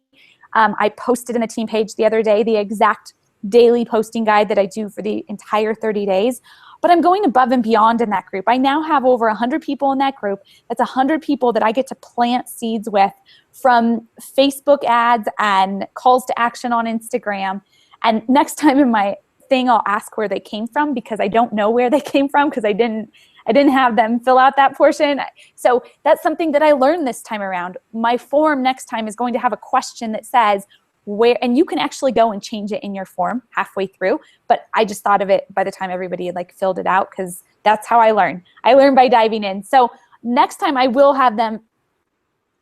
I posted in the team page the other day the exact daily posting guide that I do for the entire 30 days. But I'm going above and beyond in that group. I now have over 100 people in that group. That's 100 people that I get to plant seeds with, from Facebook ads and calls to action on Instagram. And next time in my thing, I'll ask where they came from, because I don't know where they came from, because I didn't have them fill out that portion. So that's something that I learned this time around. My form next time is going to have a question that says, where, and you can actually go and change it in your form halfway through, but I just thought of it by the time everybody had like filled it out, because that's how I learn. I learn by diving in. So next time I will have them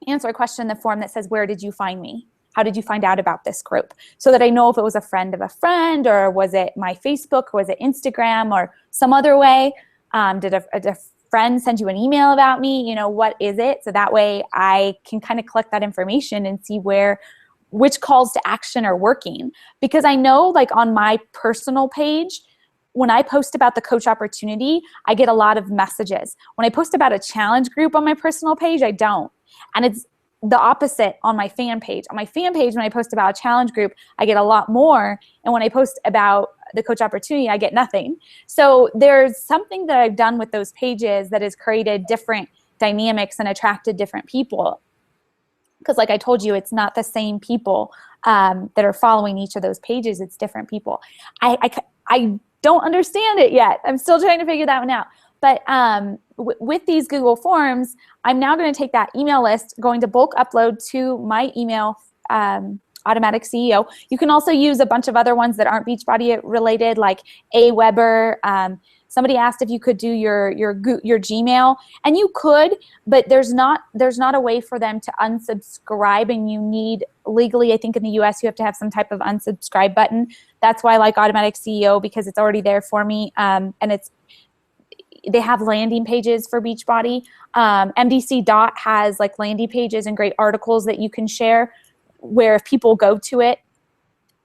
answer a question in the form that says, where did you find me? How did you find out about this group? So that I know if it was a friend of a friend, or was it my Facebook, or was it Instagram, or some other way? Did a friend send you an email about me? What is it? So that way I can kind of collect that information and see which calls to action are working. Because I know, like on my personal page, when I post about the coach opportunity, I get a lot of messages. When I post about a challenge group on my personal page, I don't. And it's the opposite on my fan page. On my fan page, when I post about a challenge group, I get a lot more. And when I post about the coach opportunity, I get nothing. So there's something that I've done with those pages that has created different dynamics and attracted different people. Because like I told you, it's not the same people that are following each of those pages. It's different people. I don't understand it yet. I'm still trying to figure that one out. But with these Google Forms, I'm now going to take that email list, going to bulk upload to my email, Automatic CEO. You can also use a bunch of other ones that aren't Beachbody related, like Aweber. Somebody asked if you could do your Gmail, and you could, but there's not a way for them to unsubscribe, and you need legally, I think in the US, you have to have some type of unsubscribe button. That's why I like Automatic CEO, because it's already there for me, and they have landing pages for Beachbody. MDC Dot has like landing pages and great articles that you can share, where if people go to it,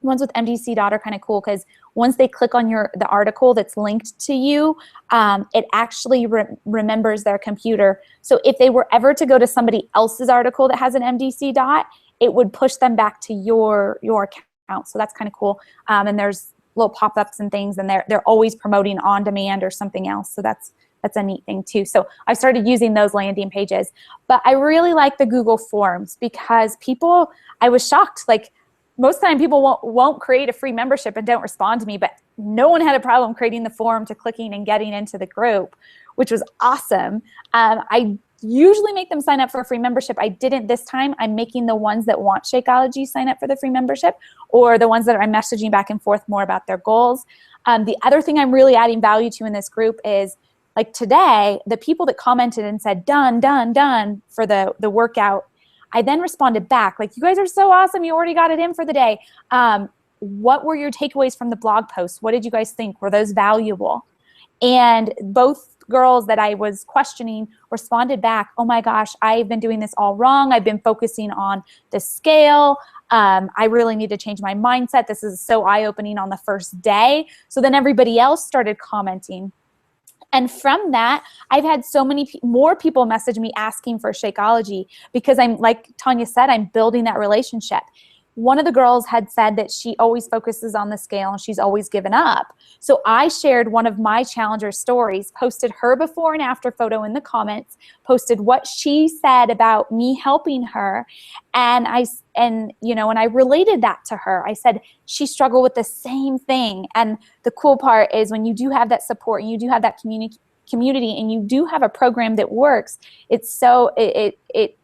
ones with MDC Dot are kind of cool, because once they click on the article that's linked to you, it actually remembers their computer. So if they were ever to go to somebody else's article that has an MDC Dot, it would push them back to your account. So that's kind of cool. And there's little pop-ups and things, and they're always promoting on demand or something else. So that's a neat thing too. So I started using those landing pages. But I really like the Google Forms, because I was shocked. Like most of the time people won't create a free membership and don't respond to me, but no one had a problem creating the form to clicking and getting into the group, which was awesome. I usually make them sign up for a free membership. I didn't this time. I'm making the ones that want Shakeology sign up for the free membership, or the ones that are messaging back and forth more about their goals. The other thing I'm really adding value to in this group is, like today, the people that commented and said, done, done, done for the workout, I then responded back, like, you guys are so awesome. You already got it in for the day. What were your takeaways from the blog post? What did you guys think? Were those valuable? And both girls that I was questioning responded back, oh my gosh, I've been doing this all wrong. I've been focusing on the scale. I really need to change my mindset. This is so eye-opening on the first day. So then everybody else started commenting. And from that, I've had so many more people message me asking for Shakeology, because I'm, like Tanya said, I'm building that relationship. One of the girls had said that she always focuses on the scale and she's always given up. So I shared one of my challenger stories, posted her before and after photo in the comments, posted what she said about me helping her. And I related that to her. I said, she struggled with the same thing. And the cool part is, when you do have that support and you do have that community and you do have a program that works, it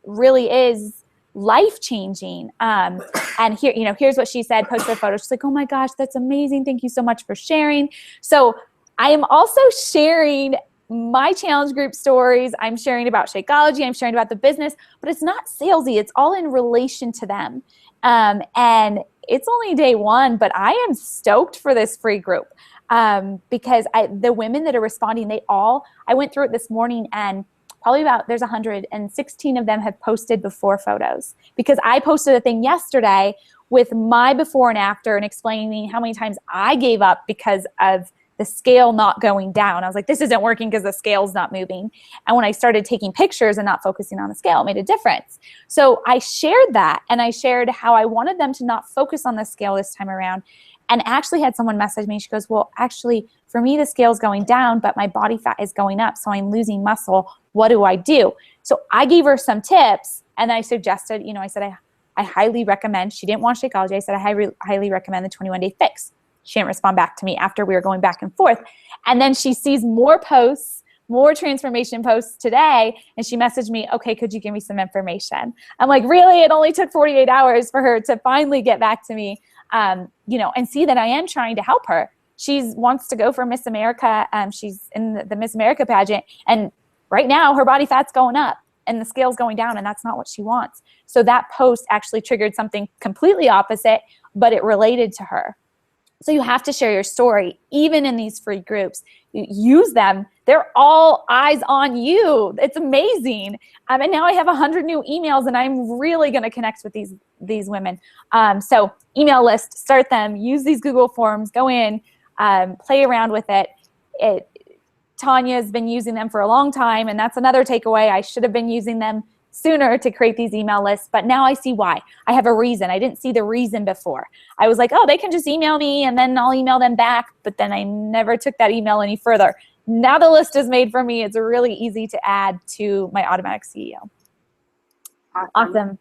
really is life-changing. And here's what she said, posted a photo. She's like, oh my gosh, that's amazing. Thank you so much for sharing. So I am also sharing my challenge group stories. I'm sharing about Shakeology. I'm sharing about the business, but it's not salesy. It's all in relation to them. And it's only day one, but I am stoked for this free group, because the women that are responding, I went through it this morning, and probably there's 116 of them have posted before photos, because I posted a thing yesterday with my before and after and explaining how many times I gave up because of the scale not going down. I was like, this isn't working because the scale's not moving. And when I started taking pictures and not focusing on the scale, it made a difference. So I shared that, and I shared how I wanted them to not focus on the scale this time around. And actually had someone message me. She goes, well, actually, for me, the scale's going down, but my body fat is going up, so I'm losing muscle. What do I do? So I gave her some tips, and I suggested, I said, I highly recommend, she didn't want Shakeology. I said, I highly recommend the 21-day fix. She didn't respond back to me after we were going back and forth. And then she sees more posts, more transformation posts today, and she messaged me, okay, could you give me some information? I'm like, really? It only took 48 hours for her to finally get back to me. And see that I am trying to help her. She wants to go for Miss America. She's in the Miss America pageant, and right now her body fat's going up and the scale's going down, and that's not what she wants. So that post actually triggered something completely opposite, but it related to her. So you have to share your story, even in these free groups. You use them. They're all eyes on you. It's amazing. And now I have 100 new emails, and I'm really going to connect with these women. So email list, start them, use these Google Forms, go in, play around with it. Tanya's been using them for a long time, and that's another takeaway. I should have been using them sooner to create these email lists, but now I see why. I have a reason. I didn't see the reason before. I was like, oh, they can just email me and then I'll email them back, but then I never took that email any further. Now the list is made for me. It's really easy to add to my Automatic CEO. Awesome.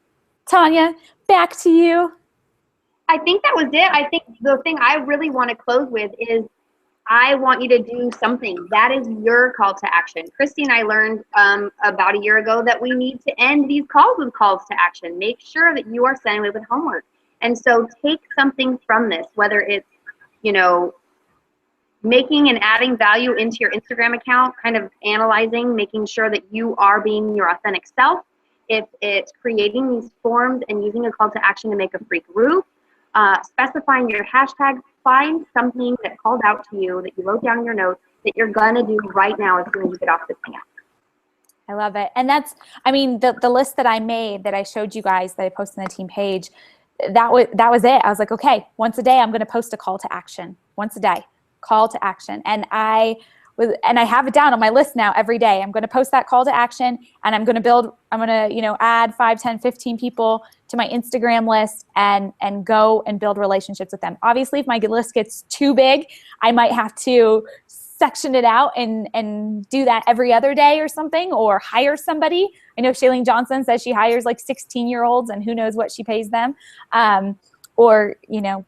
Tanya, back to you. I think that was it. I think the thing I really want to close with is, I want you to do something. That is your call to action. Christy and I learned about a year ago that we need to end these calls with calls to action. Make sure that you are sending it with homework. And so take something from this, whether it's, making and adding value into your Instagram account, kind of analyzing, making sure that you are being your authentic self. If it's creating these forms and using a call to action to make a free group, specifying your hashtags, find something that called out to you that you wrote down in your notes that you're gonna do right now as soon as you get off this thing. I love it. And that's, the list that I made that I showed you guys that I posted on the team page, that was it. I was like, okay, once a day I'm gonna post a call to action. Once a day, call to action. And I have it down on my list now every day. I'm going to post that call to action, and I'm going to add 5, 10, 15 people to my Instagram list and go and build relationships with them. Obviously, if my list gets too big, I might have to section it out and do that every other day or something, or hire somebody. I know Shailene Johnson says she hires like 16-year-olds, and who knows what she pays them. or, you know,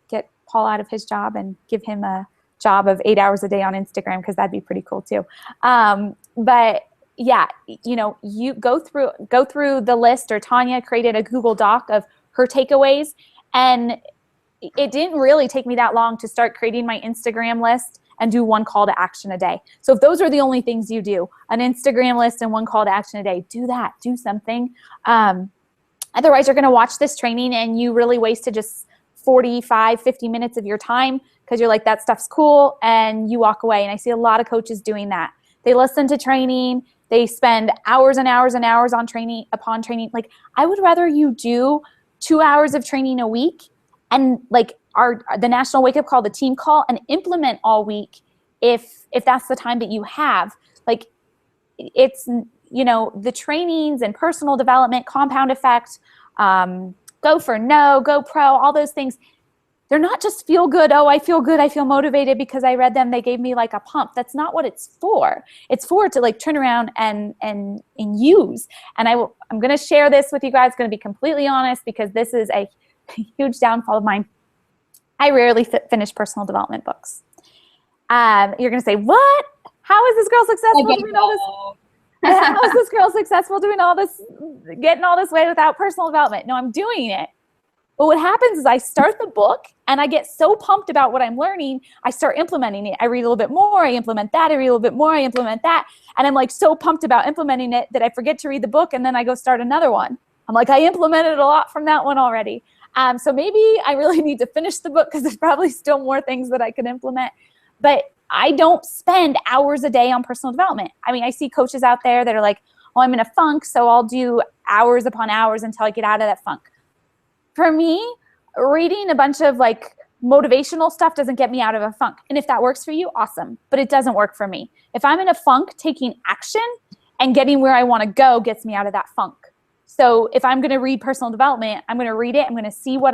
get Paul out of his job and give him a job of 8 hours a day on Instagram, because that'd be pretty cool too. But yeah, you know, you go through the list, or Tanya created a Google Doc of her takeaways, and it didn't really take me that long to start creating my Instagram list and do one call to action a day. So if those are the only things you do, an Instagram list and one call to action a day, do that, do something. Otherwise you're going to watch this training and you really wasted just 45, 50 minutes of your time, because you're like, that stuff's cool, and you walk away. And I see a lot of coaches doing that. They listen to training, they spend hours and hours and hours on training upon training. Like, I would rather you do 2 hours of training a week and like the National Wake Up Call, the team call, and implement all week if that's the time that you have. Like, it's, you know, the trainings and personal development, compound effect, Go for No, Go Pro, all those things. They're not just feel good. Oh, I feel good, I feel motivated because I read them, they gave me like a pump. That's not what it's for. It's for to like turn around and use. And I'm going to share this with you guys. Going to be completely honest, because this is a huge downfall of mine. I rarely finish personal development books. You're going to say, what? How is this girl successful doing all this? How is this girl successful doing all this, getting all this way without personal development? No, I'm doing it. But what happens is I start the book and I get so pumped about what I'm learning, I start implementing it. I read a little bit more, I implement that, I read a little bit more, I implement that. And I'm like so pumped about implementing it that I forget to read the book, and then I go start another one. I'm like, I implemented a lot from that one already. So maybe I really need to finish the book, because there's probably still more things that I could implement. But I don't spend hours a day on personal development. I mean, I see coaches out there that are like, oh, I'm in a funk, so I'll do hours upon hours until I get out of that funk. For me, reading a bunch of like motivational stuff doesn't get me out of a funk. And if that works for you, awesome. But it doesn't work for me. If I'm in a funk, taking action and getting where I want to go gets me out of that funk. So if I'm going to read personal development, I'm going to read it. I'm going to see what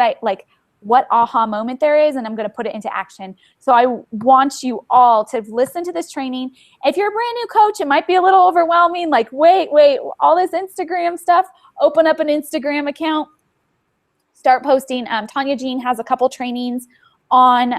aha moment there is, and I'm going to put it into action. So I want you all to listen to this training. If you're a brand new coach, it might be a little overwhelming. Like, wait, all this Instagram stuff. Open up an Instagram account. Start posting. Tanya Jean has a couple trainings on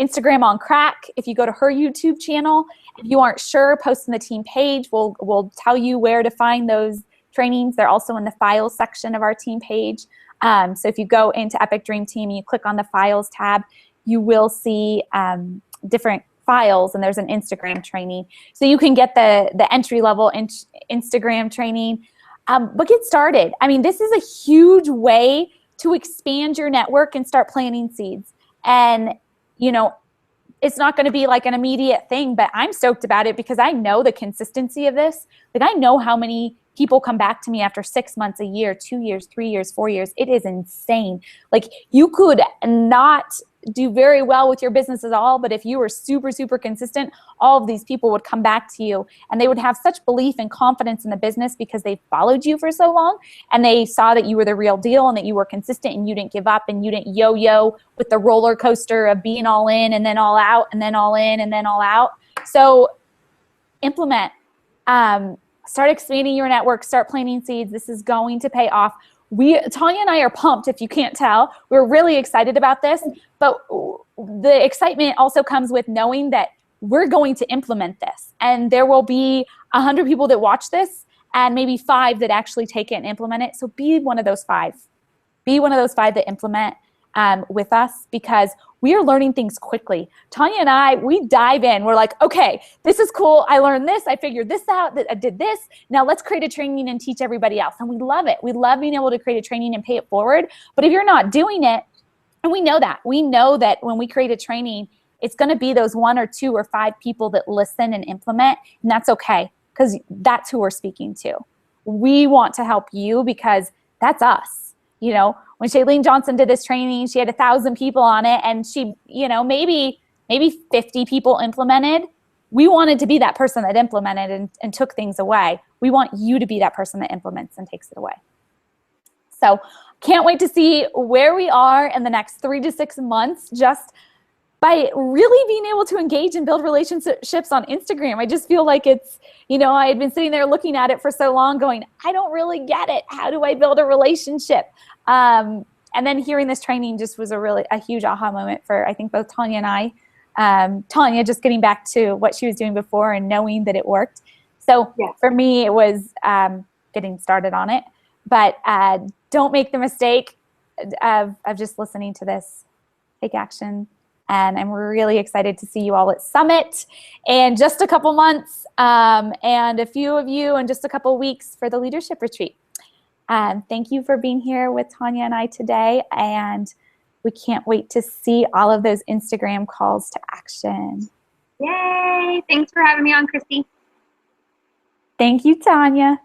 Instagram on Crack. If you go to her YouTube channel, if you aren't sure, post in the team page. We'll tell you where to find those trainings. They're also in the files section of our team page. So if you go into Epic Dream Team and you click on the files tab, you will see different files, and there's an Instagram training. So you can get the entry level Instagram training. But get started. I mean, this is a huge way to expand your network and start planting seeds. And, you know, it's not going to be like an immediate thing, but I'm stoked about it because I know the consistency of this. Like, I know how many people come back to me after 6 months, a year, 2 years, 3 years, 4 years. It is insane. Like, you could not do very well with your business at all, but if you were super, super consistent, all of these people would come back to you, and they would have such belief and confidence in the business because they followed you for so long, and they saw that you were the real deal and that you were consistent and you didn't give up and you didn't yo-yo with the roller coaster of being all in and then all out and then all in and then all out. So implement, start expanding your network, start planting seeds. This is going to pay off. Tanya and I are pumped, if you can't tell. We're really excited about this, but the excitement also comes with knowing that we're going to implement this, and there will be 100 people that watch this and maybe 5 that actually take it and implement it. So be one of those 5. Be one of those 5 that implement with us, because we are learning things quickly. Tanya and I, we dive in. We're like, okay, this is cool. I learned this. I figured this out. I did this. Now let's create a training and teach everybody else. And we love it. We love being able to create a training and pay it forward. But if you're not doing it, and we know that when we create a training, it's going to be those 1 or 2 or 5 people that listen and implement. And that's okay, because that's who we're speaking to. We want to help you because that's us. You know, when Shailene Johnson did this training, she had 1,000 people on it, and she, you know, maybe 50 people implemented. We wanted to be that person that implemented and took things away. We want you to be that person that implements and takes it away. So can't wait to see where we are in the next 3 to 6 months, just by really being able to engage and build relationships on Instagram. I just feel like it's, you know, I had been sitting there looking at it for so long going, I don't really get it. How do I build a relationship? And And then hearing this training just was a huge aha moment for, I think, both Tanya and I. Tanya just getting back to what she was doing before and knowing that it worked. So for me, it was getting started on it. But don't make the mistake of just listening to this. Take action. And I'm really excited to see you all at Summit in just a couple months, and a few of you in just a couple weeks for the leadership retreat. Thank you for being here with Tanya and I today, and we can't wait to see all of those Instagram calls to action. Yay! Thanks for having me on, Christy. Thank you, Tanya.